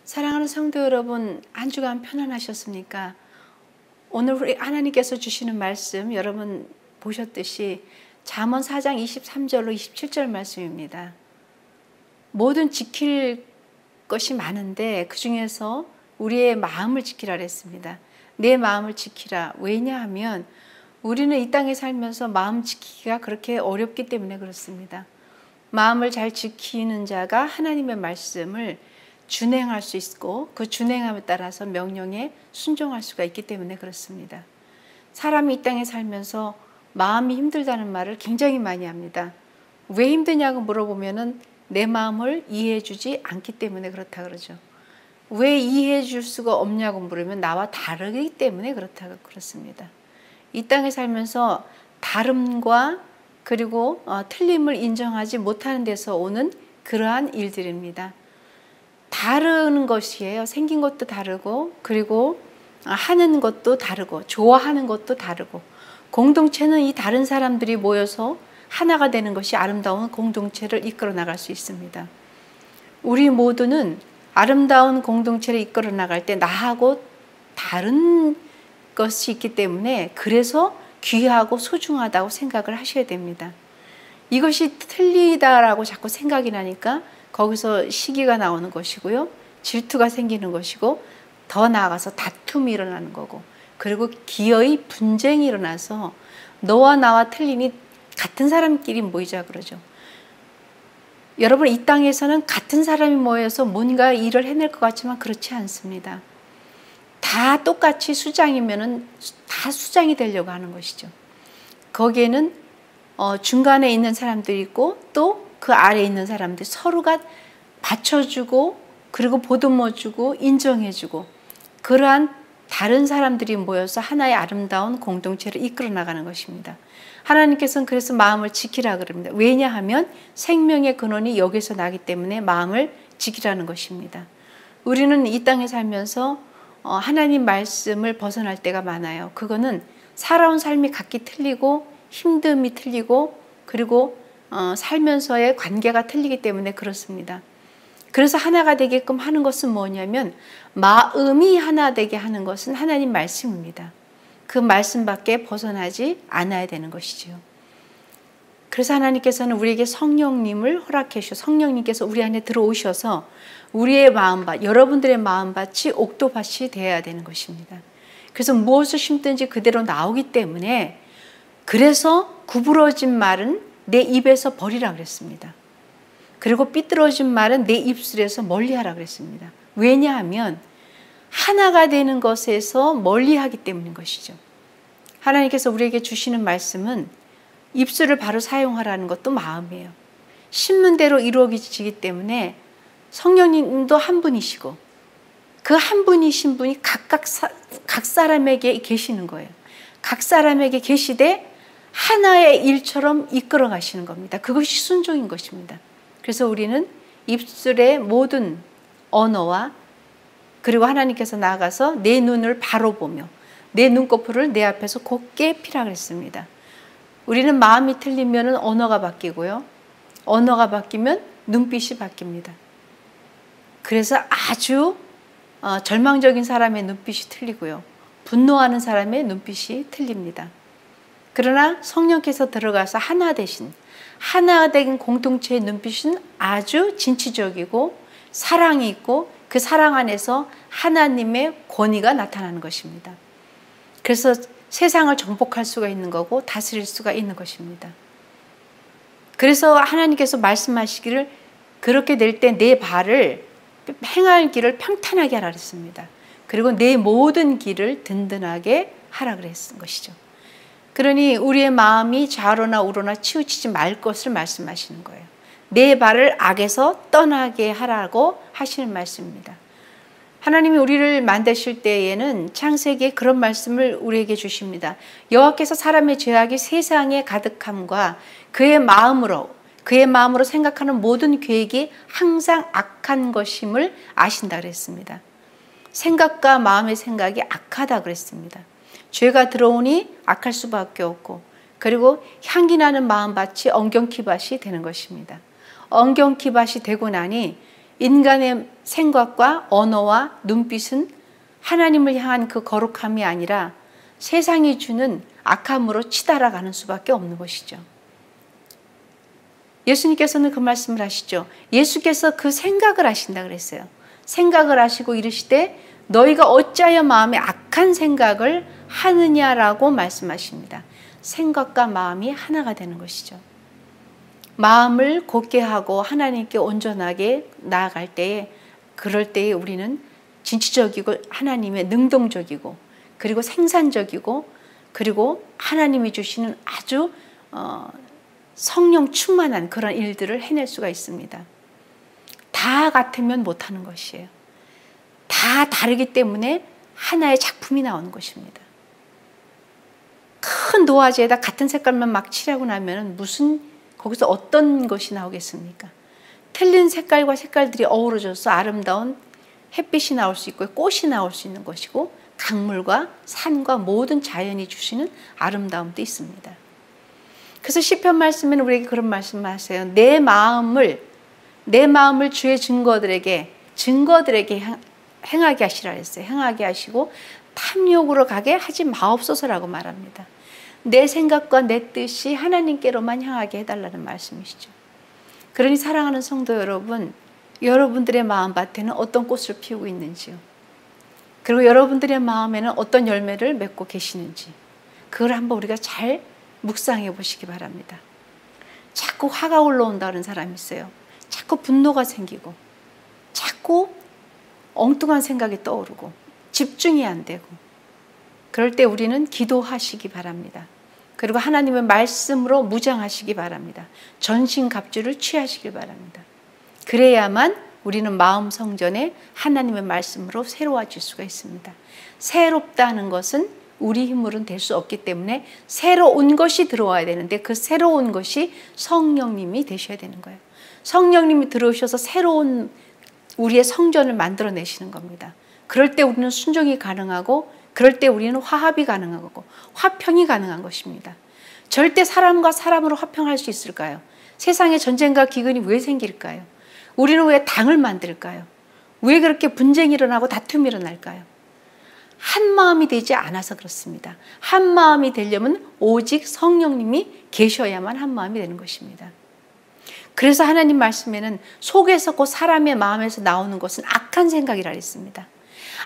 사랑하는 성도 여러분, 한 주간 편안하셨습니까? 오늘 우리 하나님께서 주시는 말씀 여러분 보셨듯이 잠언 4장 23절로 27절 말씀입니다. 모든 지킬 것이 많은데 그 중에서 우리의 마음을 지키라 그랬습니다. 내 마음을 지키라. 왜냐하면 우리는 이 땅에 살면서 마음 지키기가 그렇게 어렵기 때문에 그렇습니다. 마음을 잘 지키는 자가 하나님의 말씀을 준행할 수 있고 그 준행함에 따라서 명령에 순종할 수가 있기 때문에 그렇습니다. 사람이 이 땅에 살면서 마음이 힘들다는 말을 굉장히 많이 합니다. 왜 힘드냐고 물어보면은 내 마음을 이해해 주지 않기 때문에 그렇다 그러죠. 왜 이해해 줄 수가 없냐고 물으면 나와 다르기 때문에 그렇습니다. 이 땅에 살면서 다름과 그리고 틀림을 인정하지 못하는 데서 오는 그러한 일들입니다. 다른 것이에요. 생긴 것도 다르고 그리고 하는 것도 다르고 좋아하는 것도 다르고 공동체는 이 다른 사람들이 모여서 하나가 되는 것이 아름다운 공동체를 이끌어 나갈 수 있습니다. 우리 모두는 아름다운 공동체를 이끌어 나갈 때 나하고 다른 것이 있기 때문에 그래서 귀하고 소중하다고 생각을 하셔야 됩니다. 이것이 틀리다라고 자꾸 생각이 나니까 거기서 시기가 나오는 것이고요. 질투가 생기는 것이고 더 나아가서 다툼이 일어나는 거고 그리고 기어이 분쟁이 일어나서 너와 나와 틀림이 같은 사람끼리 모이자 그러죠. 여러분 이 땅에서는 같은 사람이 모여서 뭔가 일을 해낼 것 같지만 그렇지 않습니다. 다 똑같이 수장이면은 다 수장이 되려고 하는 것이죠. 거기에는 중간에 있는 사람들이 있고 또 그 아래에 있는 사람들 서로가 받쳐주고 그리고 보듬어주고 인정해주고 그러한 다른 사람들이 모여서 하나의 아름다운 공동체를 이끌어 나가는 것입니다. 하나님께서는 그래서 마음을 지키라 그럽니다. 왜냐하면 생명의 근원이 여기서 나기 때문에 마음을 지키라는 것입니다. 우리는 이 땅에 살면서 하나님 말씀을 벗어날 때가 많아요. 그거는 살아온 삶이 각기 틀리고 힘듦이 틀리고 그리고 살면서의 관계가 틀리기 때문에 그렇습니다. 그래서 하나가 되게끔 하는 것은 뭐냐면 마음이 하나 되게 하는 것은 하나님 말씀입니다. 그 말씀밖에 벗어나지 않아야 되는 것이죠. 그래서 하나님께서는 우리에게 성령님을 허락해 주셔서 성령님께서 우리 안에 들어오셔서 우리의 마음밭, 여러분들의 마음밭이 옥토밭이 되어야 되는 것입니다. 그래서 무엇을 심든지 그대로 나오기 때문에 그래서 구부러진 말은 내 입에서 버리라 그랬습니다. 그리고 삐뚤어진 말은 내 입술에서 멀리하라 그랬습니다. 왜냐하면 하나가 되는 것에서 멀리하기 때문인 것이죠. 하나님께서 우리에게 주시는 말씀은 입술을 바로 사용하라는 것도 마음이에요. 심는 대로 이루어지기 때문에 성령님도 한 분이시고 그 한 분이신 분이 각 사람에게 계시는 거예요. 각 사람에게 계시되 하나의 일처럼 이끌어 가시는 겁니다. 그것이 순종인 것입니다. 그래서 우리는 입술의 모든 언어와 그리고 하나님께서 나아가서 내 눈을 바로 보며 내 눈꺼풀을 내 앞에서 곱게 피라 그랬습니다. 우리는 마음이 틀리면 언어가 바뀌고요. 언어가 바뀌면 눈빛이 바뀝니다. 그래서 아주 절망적인 사람의 눈빛이 틀리고요. 분노하는 사람의 눈빛이 틀립니다. 그러나 성령께서 들어가서 하나 되신 하나 된 공동체의 눈빛은 아주 진취적이고 사랑이 있고 그 사랑 안에서 하나님의 권위가 나타나는 것입니다. 그래서 세상을 정복할 수가 있는 거고 다스릴 수가 있는 것입니다. 그래서 하나님께서 말씀하시기를 그렇게 될 때 내 발을 행할 길을 평탄하게 하라 그랬습니다. 그리고 내 모든 길을 든든하게 하라 그랬던 것이죠. 그러니 우리의 마음이 좌로나 우로나 치우치지 말 것을 말씀하시는 거예요. 내 발을 악에서 떠나게 하라고 하시는 말씀입니다. 하나님이 우리를 만드실 때에는 창세기에 그런 말씀을 우리에게 주십니다. 여호와께서 사람의 죄악이 세상에 가득함과 그의 마음으로 생각하는 모든 계획이 항상 악한 것임을 아신다 그랬습니다. 생각과 마음의 생각이 악하다 그랬습니다. 죄가 들어오니 악할 수밖에 없고 그리고 향기 나는 마음밭이 엉겅퀴밭이 되는 것입니다. 엉겅퀴밭이 되고 나니 인간의 생각과 언어와 눈빛은 하나님을 향한 그 거룩함이 아니라 세상이 주는 악함으로 치달아가는 수밖에 없는 것이죠. 예수님께서는 그 말씀을 하시죠. 예수께서 그 생각을 하신다 그랬어요. 생각을 하시고 이르시되 너희가 어찌하여 마음에 악한 생각을 하느냐라고 말씀하십니다. 생각과 마음이 하나가 되는 것이죠. 마음을 곧게 하고 하나님께 온전하게 나아갈 때에, 그럴 때에 우리는 진취적이고 하나님의 능동적이고 그리고 생산적이고 그리고 하나님이 주시는 아주 성령 충만한 그런 일들을 해낼 수가 있습니다. 다 같으면 못하는 것이에요. 다 다르기 때문에 하나의 작품이 나오는 것입니다. 큰 도화지에다 같은 색깔만 막 칠하고 나면 무슨 거기서 어떤 것이 나오겠습니까? 틀린 색깔과 색깔들이 어우러져서 아름다운 햇빛이 나올 수 있고 꽃이 나올 수 있는 것이고 강물과 산과 모든 자연이 주시는 아름다움도 있습니다. 그래서 시편 말씀에는 우리에게 그런 말씀을 하세요. 내 마음을 주의 증거들에게 행하게 하시라 했어요. 행하게 하시고 탐욕으로 가게 하지 마옵소서라고 말합니다. 내 생각과 내 뜻이 하나님께로만 향하게 해달라는 말씀이시죠. 그러니 사랑하는 성도 여러분, 여러분들의 마음밭에는 어떤 꽃을 피우고 있는지요. 그리고 여러분들의 마음에는 어떤 열매를 맺고 계시는지, 그걸 한번 우리가 잘 묵상해 보시기 바랍니다. 자꾸 화가 올라온다는 사람이 있어요. 자꾸 분노가 생기고 자꾸 엉뚱한 생각이 떠오르고 집중이 안 되고, 그럴 때 우리는 기도하시기 바랍니다. 그리고 하나님의 말씀으로 무장하시기 바랍니다. 전신갑주를 취하시길 바랍니다. 그래야만 우리는 마음 성전에 하나님의 말씀으로 새로워질 수가 있습니다. 새롭다는 것은 우리 힘으로는 될 수 없기 때문에 새로운 것이 들어와야 되는데, 그 새로운 것이 성령님이 되셔야 되는 거예요. 성령님이 들어오셔서 새로운 우리의 성전을 만들어내시는 겁니다. 그럴 때 우리는 순종이 가능하고, 그럴 때 우리는 화합이 가능하고 화평이 가능한 것입니다. 절대 사람과 사람으로 화평할 수 있을까요? 세상에 전쟁과 기근이 왜 생길까요? 우리는 왜 당을 만들까요? 왜 그렇게 분쟁이 일어나고 다툼이 일어날까요? 한 마음이 되지 않아서 그렇습니다. 한 마음이 되려면 오직 성령님이 계셔야만 한 마음이 되는 것입니다. 그래서 하나님 말씀에는 속에서 곧 사람의 마음에서 나오는 것은 악한 생각이라 했습니다.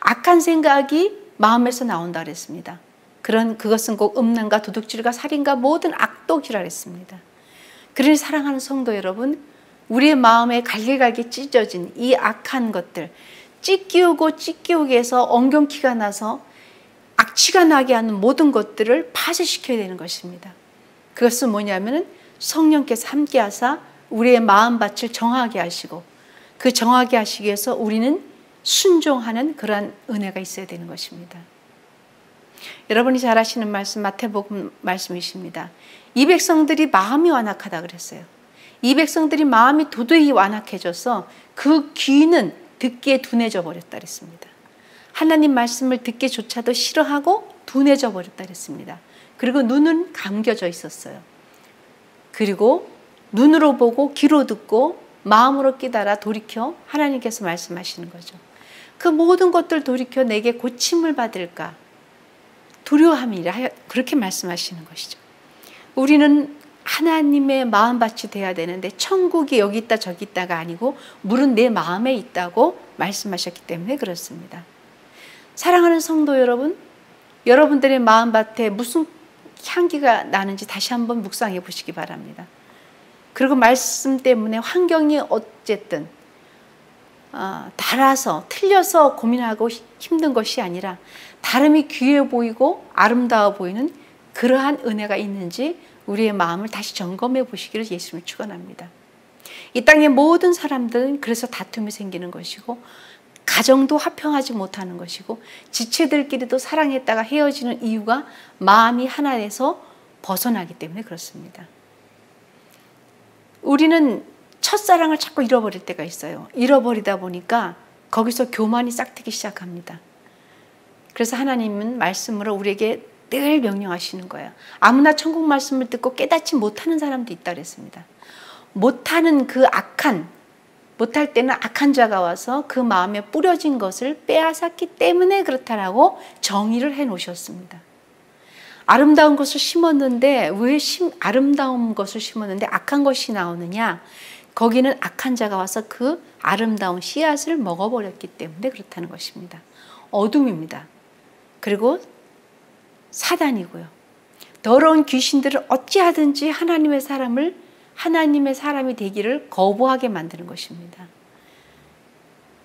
악한 생각이 마음에서 나온다 그랬습니다. 그것은 꼭 음란과 도둑질과 살인과 모든 악독이라 했습니다. 그러니 사랑하는 성도 여러분, 우리의 마음에 갈기갈기 찢어진 이 악한 것들, 찢기우게 해서 엉겅퀴가 나서 악취가 나게 하는 모든 것들을 파쇄시켜야 되는 것입니다. 그것은 뭐냐면은 성령께서 함께 하사 우리의 마음밭을 정하게 하시고, 그 정하게 하시기 위해서 우리는 순종하는 그러한 은혜가 있어야 되는 것입니다. 여러분이 잘 아시는 말씀, 마태복음 말씀이십니다. 이 백성들이 마음이 완악하다 그랬어요. 이 백성들이 마음이 도저히 완악해져서 그 귀는 듣기에 둔해져 버렸다 그랬습니다. 하나님 말씀을 듣기조차도 싫어하고 둔해져 버렸다 그랬습니다. 그리고 눈은 감겨져 있었어요. 그리고 눈으로 보고 귀로 듣고 마음으로 깨달아 돌이켜 하나님께서 말씀하시는 거죠. 그 모든 것들 돌이켜 내게 고침을 받을까 두려워함이라 그렇게 말씀하시는 것이죠. 우리는 하나님의 마음밭이 돼야 되는데 천국이 여기 있다 저기 있다가 아니고 물은 내 마음에 있다고 말씀하셨기 때문에 그렇습니다. 사랑하는 성도 여러분, 여러분들의 마음밭에 무슨 향기가 나는지 다시 한번 묵상해 보시기 바랍니다. 그리고 말씀 때문에 환경이 어쨌든 달아서 틀려서 고민하고 힘든 것이 아니라 다름이 귀해 보이고 아름다워 보이는 그러한 은혜가 있는지 우리의 마음을 다시 점검해 보시기를 예수님을 축원합니다. 이 땅의 모든 사람들은 그래서 다툼이 생기는 것이고, 가정도 화평하지 못하는 것이고, 지체들끼리도 사랑했다가 헤어지는 이유가 마음이 하나 돼서 벗어나기 때문에 그렇습니다. 우리는 첫사랑을 자꾸 잃어버릴 때가 있어요. 잃어버리다 보니까 거기서 교만이 싹트기 시작합니다. 그래서 하나님은 말씀으로 우리에게 늘 명령하시는 거예요. 아무나 천국 말씀을 듣고 깨닫지 못하는 사람도 있다 그랬습니다. 못하는 그 악한 못할 때는 악한 자가 와서 그 마음에 뿌려진 것을 빼앗았기 때문에 그렇다라고 정의를 해 놓으셨습니다. 아름다운 것을 심었는데 왜 아름다운 것을 심었는데 악한 것이 나오느냐? 거기는 악한 자가 와서 그 아름다운 씨앗을 먹어버렸기 때문에 그렇다는 것입니다. 어둠입니다. 그리고 사단이고요. 더러운 귀신들을 어찌하든지 하나님의 사람이 되기를 거부하게 만드는 것입니다.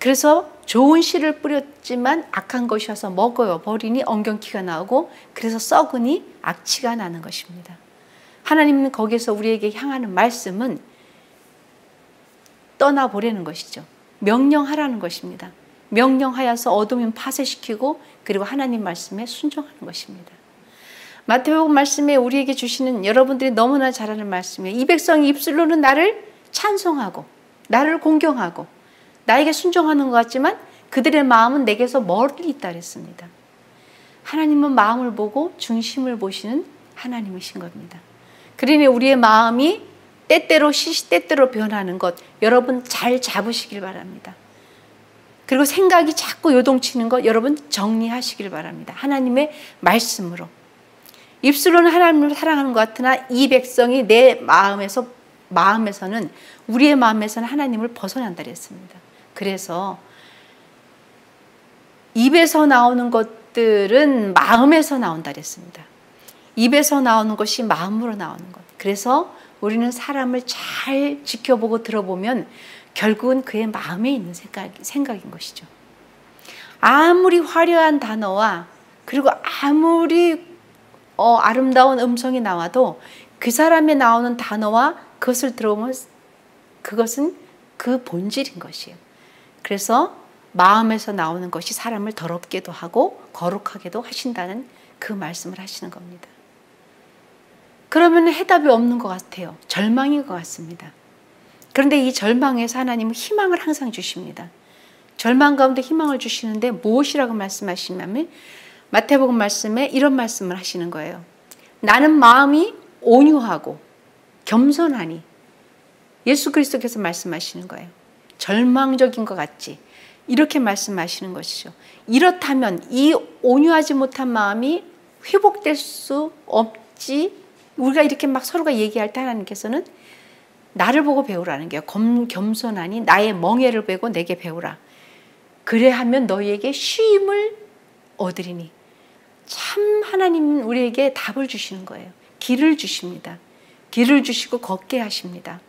그래서 좋은 씨를 뿌렸지만 악한 것이 와서 먹어요. 버리니 엉겅퀴가 나오고 그래서 썩으니 악취가 나는 것입니다. 하나님은 거기서 우리에게 향하는 말씀은 떠나보라는 것이죠. 명령하라는 것입니다. 명령하여서 어둠은 파쇄시키고 그리고 하나님 말씀에 순종하는 것입니다. 마태복음 말씀에 우리에게 주시는 여러분들이 너무나 잘 아는 말씀이에요. 이 백성이 입술로는 나를 찬송하고 나를 공경하고 나에게 순종하는 것 같지만 그들의 마음은 내게서 멀리 있다 그랬습니다. 하나님은 마음을 보고 중심을 보시는 하나님이신 겁니다. 그러니 우리의 마음이 때때로 시시때때로 변하는 것 여러분 잘 잡으시길 바랍니다. 그리고 생각이 자꾸 요동치는 것 여러분 정리하시길 바랍니다. 하나님의 말씀으로. 입술로는 하나님을 사랑하는 것 같으나 이 백성이 내 마음에서는 우리의 마음에서는 하나님을 벗어난다 그랬습니다. 그래서 입에서 나오는 것들은 마음에서 나온다 그랬습니다. 입에서 나오는 것이 마음으로 나오는 것. 그래서 우리는 사람을 잘 지켜보고 들어보면 결국은 그의 마음에 있는 생각인 것이죠. 아무리 화려한 단어와 그리고 아무리 아름다운 음성이 나와도 그 사람에 나오는 단어와 그것을 들어보면 그것은 그 본질인 것이에요. 그래서 마음에서 나오는 것이 사람을 더럽게도 하고 거룩하게도 하신다는 그 말씀을 하시는 겁니다. 그러면 해답이 없는 것 같아요. 절망인 것 같습니다. 그런데 이 절망에서 하나님은 희망을 항상 주십니다. 절망 가운데 희망을 주시는데 무엇이라고 말씀하시냐면 마태복음 말씀에 이런 말씀을 하시는 거예요. 나는 마음이 온유하고 겸손하니 예수 그리스도께서 말씀하시는 거예요. 절망적인 것 같지? 이렇게 말씀하시는 것이죠. 이렇다면 이 온유하지 못한 마음이 회복될 수 없지. 우리가 이렇게 막 서로가 얘기할 때 하나님께서는 나를 보고 배우라는 게요. 겸손하니 나의 멍에를 베고 내게 배우라. 그래 하면 너희에게 쉼을 얻으리니. 참 하나님은 우리에게 답을 주시는 거예요. 길을 주십니다. 길을 주시고 걷게 하십니다.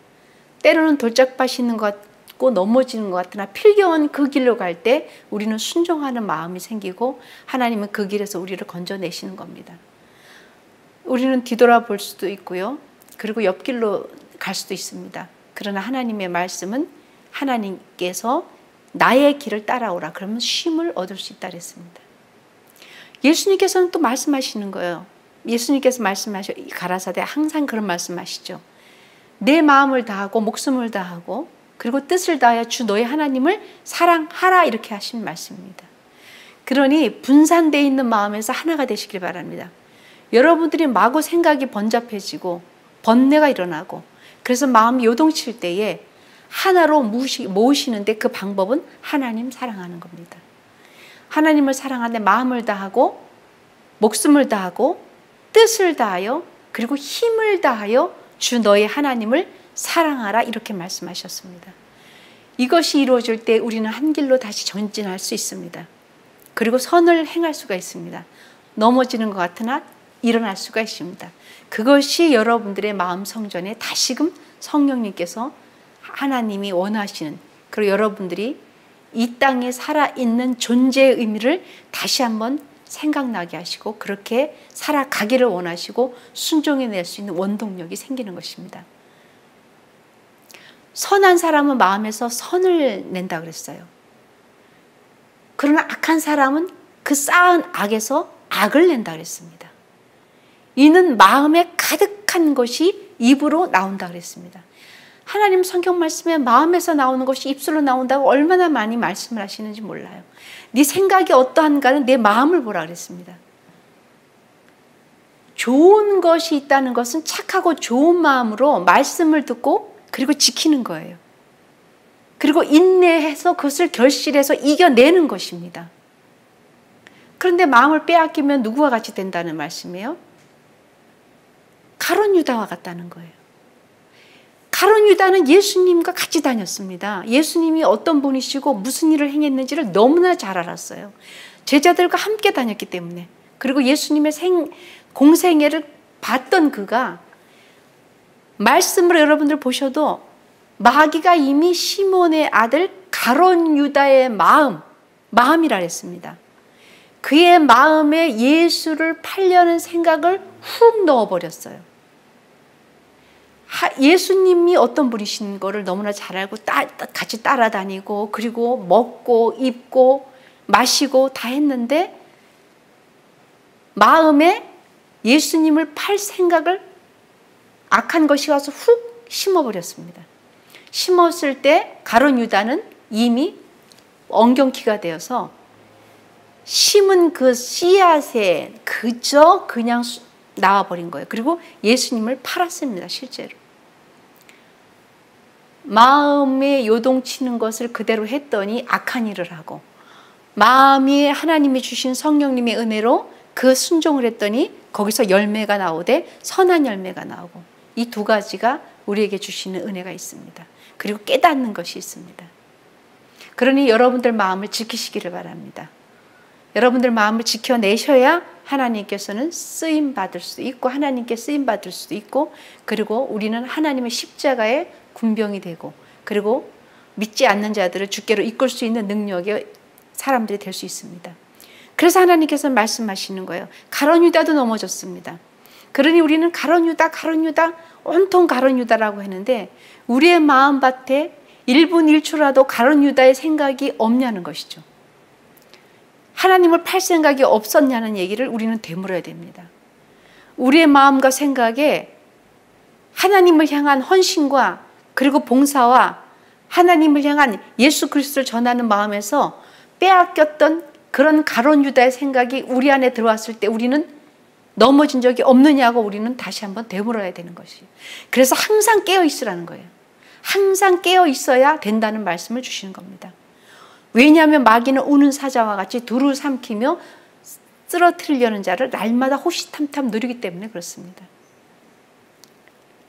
때로는 돌짝밭이 있는 것 같고 넘어지는 것 같으나 필경은 그 길로 갈 때 우리는 순종하는 마음이 생기고 하나님은 그 길에서 우리를 건져내시는 겁니다. 우리는 뒤돌아볼 수도 있고요. 그리고 옆길로 갈 수도 있습니다. 그러나 하나님의 말씀은 하나님께서 나의 길을 따라오라. 그러면 쉼을 얻을 수 있다 그랬습니다. 예수님께서는 또 말씀하시는 거예요. 예수님께서 가라사대 항상 그런 말씀하시죠. 내 마음을 다하고 목숨을 다하고 그리고 뜻을 다하여 주 너의 하나님을 사랑하라 이렇게 하신 말씀입니다. 그러니 분산되어 있는 마음에서 하나가 되시길 바랍니다. 여러분들이 마구 생각이 번잡해지고 번뇌가 일어나고 그래서 마음이 요동칠 때에 하나로 모으시는데 그 방법은 하나님 사랑하는 겁니다. 하나님을 사랑하는데 마음을 다하고 목숨을 다하고 뜻을 다하여 그리고 힘을 다하여 주 너의 하나님을 사랑하라 이렇게 말씀하셨습니다. 이것이 이루어질 때 우리는 한 길로 다시 전진할 수 있습니다. 그리고 선을 행할 수가 있습니다. 넘어지는 것 같으나 일어날 수가 있습니다. 그것이 여러분들의 마음 성전에 다시금 성령님께서 하나님이 원하시는 그리고 여러분들이 이 땅에 살아있는 존재의 의미를 다시 한번 생각나게 하시고 그렇게 살아가기를 원하시고 순종해낼 수 있는 원동력이 생기는 것입니다. 선한 사람은 마음에서 선을 낸다 그랬어요. 그러나 악한 사람은 그 쌓은 악에서 악을 낸다 그랬습니다. 이는 마음에 가득한 것이 입으로 나온다 그랬습니다. 하나님 성경 말씀에 마음에서 나오는 것이 입술로 나온다고 얼마나 많이 말씀을 하시는지 몰라요. 네 생각이 어떠한가는 내 마음을 보라 그랬습니다. 좋은 것이 있다는 것은 착하고 좋은 마음으로 말씀을 듣고 그리고 지키는 거예요. 그리고 인내해서 그것을 결실해서 이겨내는 것입니다. 그런데 마음을 빼앗기면 누구와 같이 된다는 말씀이에요? 가룟 유다와 같다는 거예요. 가룟 유다는 예수님과 같이 다녔습니다. 예수님이 어떤 분이시고 무슨 일을 행했는지를 너무나 잘 알았어요. 제자들과 함께 다녔기 때문에. 그리고 예수님의 공생애를 봤던 그가 말씀으로 여러분들 보셔도 마귀가 이미 시몬의 아들 가룟 유다의 마음이라 했습니다. 그의 마음에 예수를 팔려는 생각을 훅 넣어버렸어요. 예수님이 어떤 분이신 거를 너무나 잘 알고 같이 따라다니고 그리고 먹고 입고 마시고 다 했는데 마음에 예수님을 팔 생각을 악한 것이 와서 훅 심어버렸습니다. 심었을 때 가룟 유다는 이미 엉겅퀴가 되어서 심은 그 씨앗에 그냥 나와버린 거예요. 그리고 예수님을 팔았습니다. 실제로. 마음에 요동치는 것을 그대로 했더니 악한 일을 하고 마음이 하나님이 주신 성령님의 은혜로 그 순종을 했더니 거기서 열매가 나오되 선한 열매가 나오고 이 두 가지가 우리에게 주시는 은혜가 있습니다. 그리고 깨닫는 것이 있습니다. 그러니 여러분들 마음을 지키시기를 바랍니다. 여러분들 마음을 지켜내셔야 하나님께서는 쓰임받을 수도 있고 하나님께 쓰임받을 수도 있고 그리고 우리는 하나님의 십자가의 군병이 되고 그리고 믿지 않는 자들을 주께로 이끌 수 있는 능력의 사람들이 될 수 있습니다. 그래서 하나님께서 말씀하시는 거예요. 가룟 유다도 넘어졌습니다. 그러니 우리는 가룟 유다 온통 가룟 유다라고 했는데 우리의 마음밭에 1분 1초라도 가룟 유다의 생각이 없냐는 것이죠. 하나님을 팔 생각이 없었냐는 얘기를 우리는 되물어야 됩니다. 우리의 마음과 생각에 하나님을 향한 헌신과 그리고 봉사와 하나님을 향한 예수 그리스도를 전하는 마음에서 빼앗겼던 그런 가룟 유다의 생각이 우리 안에 들어왔을 때 우리는 넘어진 적이 없느냐고 우리는 다시 한번 되물어야 되는 것이에요. 그래서 항상 깨어 있으라는 거예요. 항상 깨어 있어야 된다는 말씀을 주시는 겁니다. 왜냐하면 마귀는 우는 사자와 같이 두루 삼키며 쓰러뜨리려는 자를 날마다 호시탐탐 누리기 때문에 그렇습니다.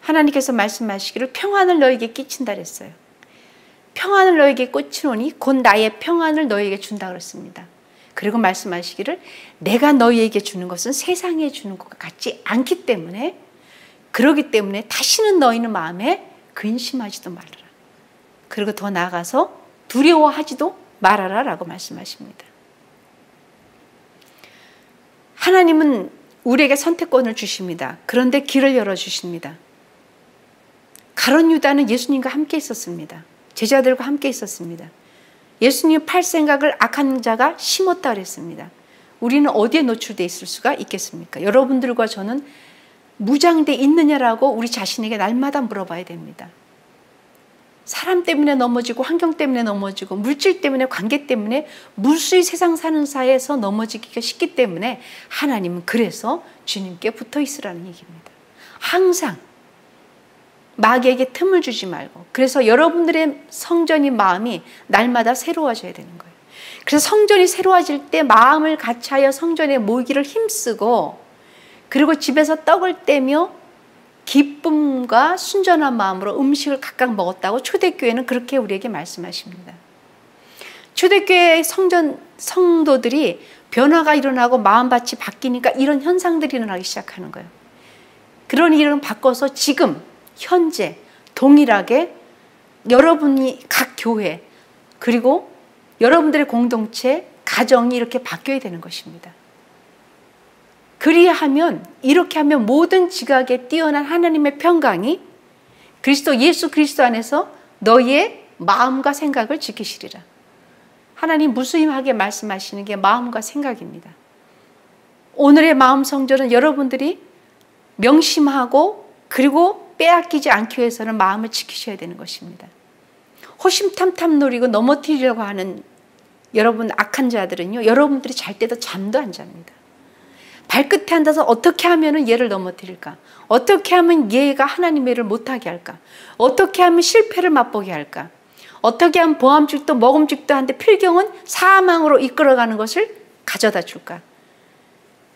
하나님께서 말씀하시기를 평안을 너에게 끼친다 그랬어요. 평안을 너에게 끼치노니 곧 나의 평안을 너에게 준다 그랬습니다. 그리고 말씀하시기를 내가 너희에게 주는 것은 세상에 주는 것과 같지 않기 때문에 그러기 때문에 다시는 너희는 마음에 근심하지도 말아라. 그리고 더 나아가서 두려워하지도 말아라 라고 말씀하십니다. 하나님은 우리에게 선택권을 주십니다. 그런데 길을 열어주십니다. 가룟 유다는 예수님과 함께 있었습니다. 제자들과 함께 있었습니다. 예수님 팔 생각을 악한 자가 심었다 그랬습니다. 우리는 어디에 노출되어 있을 수가 있겠습니까? 여러분들과 저는 무장되어 있느냐라고 우리 자신에게 날마다 물어봐야 됩니다. 사람 때문에 넘어지고 환경 때문에 넘어지고 물질 때문에 관계 때문에 무수히 세상 사는 사이에서 넘어지기가 쉽기 때문에 하나님은 그래서 주님께 붙어 있으라는 얘기입니다. 항상 마귀에게 틈을 주지 말고 그래서 여러분들의 성전인 마음이 날마다 새로워져야 되는 거예요. 그래서 성전이 새로워질 때 마음을 같이하여 성전에 모이기를 힘쓰고 그리고 집에서 떡을 떼며 기쁨과 순전한 마음으로 음식을 각각 먹었다고 초대교회는 그렇게 우리에게 말씀하십니다. 초대교회 성도들이 변화가 일어나고 마음밭이 바뀌니까 이런 현상들이 일어나기 시작하는 거예요. 그런 일을 바꿔서 지금 현재 동일하게 여러분이 각 교회 그리고 여러분들의 공동체 가정이 이렇게 바뀌어야 되는 것입니다. 그리하면 이렇게 하면 모든 지각에 뛰어난 하나님의 평강이 예수 그리스도 안에서 너희의 마음과 생각을 지키시리라. 하나님 무수임하게 말씀하시는 게 마음과 생각입니다. 오늘의 마음 성전은 여러분들이 명심하고 그리고 빼앗기지 않기 위해서는 마음을 지키셔야 되는 것입니다. 호심탐탐 노리고 넘어뜨리려고 하는 여러분 악한 자들은요, 여러분들이 잘 때도 잠도 안 잡니다. 발끝에 앉아서 어떻게 하면 얘를 넘어뜨릴까? 어떻게 하면 얘가 하나님의 일을 못하게 할까? 어떻게 하면 실패를 맛보게 할까? 어떻게 하면 보암직도 먹음직도 한데 필경은 사망으로 이끌어가는 것을 가져다 줄까?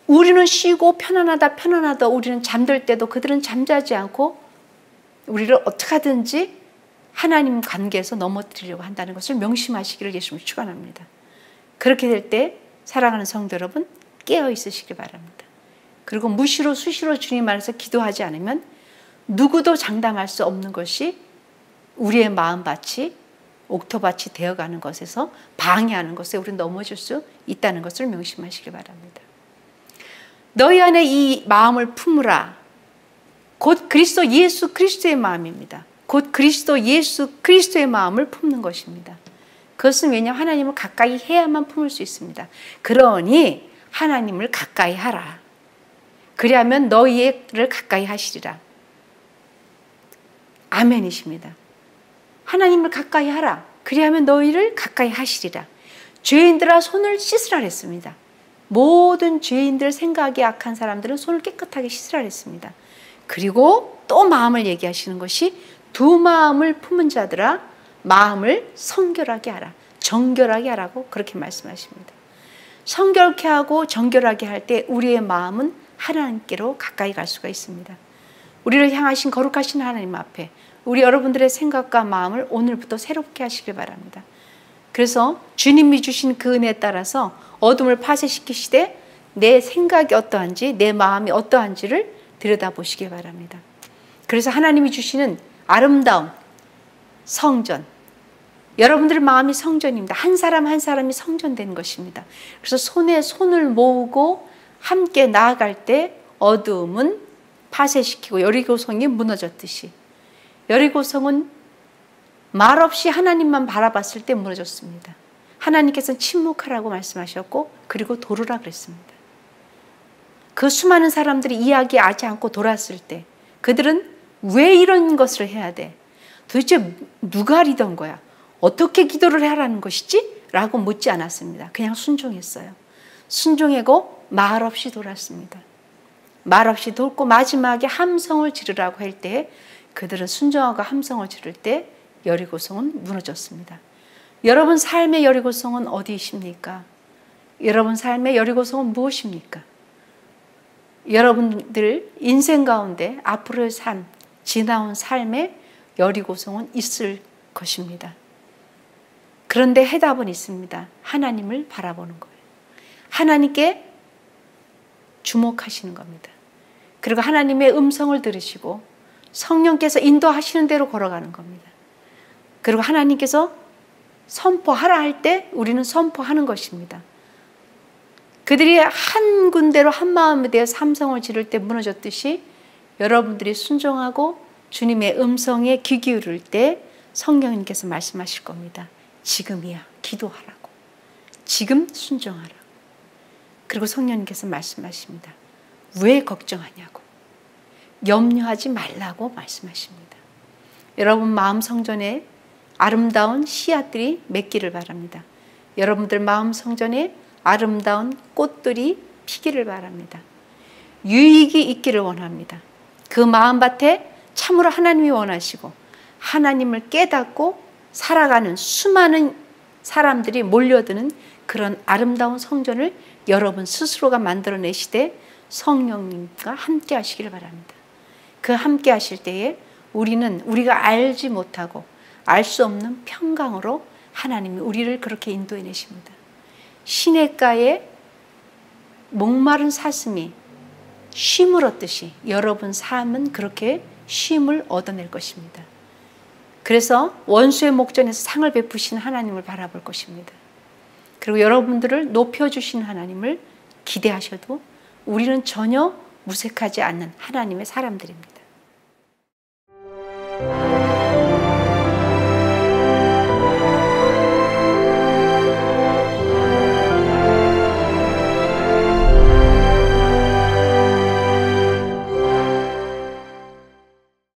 우리는 쉬고 편안하다 우리는 잠들 때도 그들은 잠자지 않고 우리를 어떻게 하든지 하나님 관계에서 넘어뜨리려고 한다는 것을 명심하시기를 예수님을 축원합니다. 그렇게 될 때 사랑하는 성도 여러분 깨어 있으시기 바랍니다. 그리고 무시로 수시로 주님 안에서 기도하지 않으면 누구도 장담할 수 없는 것이 우리의 마음밭이 옥토밭이 되어가는 것에서 방해하는 것에 우리는 넘어질 수 있다는 것을 명심하시기 바랍니다. 너희 안에 이 마음을 품으라. 곧 그리스도 예수 그리스도의 마음입니다. 곧 그리스도 예수 그리스도의 마음을 품는 것입니다. 그것은 왜냐하면 하나님을 가까이 해야만 품을 수 있습니다. 그러니 하나님을 가까이 하라. 그리하면 너희를 가까이 하시리라. 아멘이십니다. 하나님을 가까이 하라. 그리하면 너희를 가까이 하시리라. 죄인들아 손을 씻으라 했습니다. 모든 죄인들 생각이 악한 사람들은 손을 깨끗하게 씻으라 했습니다. 그리고 또 마음을 얘기하시는 것이 두 마음을 품은 자들아 마음을 성결하게 하라. 정결하게 하라고 그렇게 말씀하십니다. 성결케 하고 정결하게 할 때 우리의 마음은 하나님께로 가까이 갈 수가 있습니다. 우리를 향하신 거룩하신 하나님 앞에 우리 여러분들의 생각과 마음을 오늘부터 새롭게 하시길 바랍니다. 그래서 주님이 주신 그 은혜에 따라서 어둠을 파쇄시키시되 내 생각이 어떠한지 내 마음이 어떠한지를 들여다보시길 바랍니다. 그래서 하나님이 주시는 아름다운 성전, 여러분들의 마음이 성전입니다. 한 사람 한 사람이 성전된 것입니다. 그래서 손에 손을 모으고 함께 나아갈 때 어두움은 파쇄시키고 여리고성이 무너졌듯이 여리고성은 말없이 하나님만 바라봤을 때 무너졌습니다. 하나님께서는 침묵하라고 말씀하셨고 그리고 돌으라 그랬습니다. 그 수많은 사람들이 이야기하지 않고 돌았을 때 그들은 왜 이런 것을 해야 돼? 도대체 누가 리더인 거야? 어떻게 기도를 하라는 것이지? 라고 묻지 않았습니다. 그냥 순종했어요. 순종하고 말없이 돌았습니다. 말없이 돌고 마지막에 함성을 지르라고 할 때 그들은 순종하고 함성을 지를 때 여리고성은 무너졌습니다. 여러분 삶의 여리고성은 어디이십니까? 여러분 삶의 여리고성은 무엇입니까? 여러분들 인생 가운데 앞으로의 삶, 지나온 삶의 여리고성은 있을 것입니다. 그런데 해답은 있습니다. 하나님을 바라보는 거예요. 하나님께 주목하시는 겁니다. 그리고 하나님의 음성을 들으시고 성령께서 인도하시는 대로 걸어가는 겁니다. 그리고 하나님께서 선포하라 할 때 우리는 선포하는 것입니다. 그들이 한 군데로 한 마음에 대해서 함성을 지를 때 무너졌듯이 여러분들이 순종하고 주님의 음성에 귀 기울일 때 성령님께서 말씀하실 겁니다. 지금이야. 기도하라고. 지금 순종하라고. 그리고 성령님께서 말씀하십니다. 왜 걱정하냐고. 염려하지 말라고 말씀하십니다. 여러분 마음 성전에 아름다운 씨앗들이 맺기를 바랍니다. 여러분들 마음 성전에 아름다운 꽃들이 피기를 바랍니다. 유익이 있기를 원합니다. 그 마음밭에 참으로 하나님이 원하시고 하나님을 깨닫고 살아가는 수많은 사람들이 몰려드는 그런 아름다운 성전을 여러분 스스로가 만들어내시되 성령님과 함께 하시기를 바랍니다. 그 함께 하실 때에 우리는 우리가 알지 못하고 알 수 없는 평강으로 하나님이 우리를 그렇게 인도해 내십니다. 시냇가에 목마른 사슴이 쉼을 얻듯이 여러분 삶은 그렇게 쉼을 얻어낼 것입니다. 그래서 원수의 목전에서 상을 베푸시는 하나님을 바라볼 것입니다. 그리고 여러분들을 높여주신 하나님을 기대하셔도 우리는 전혀 무색하지 않는 하나님의 사람들입니다.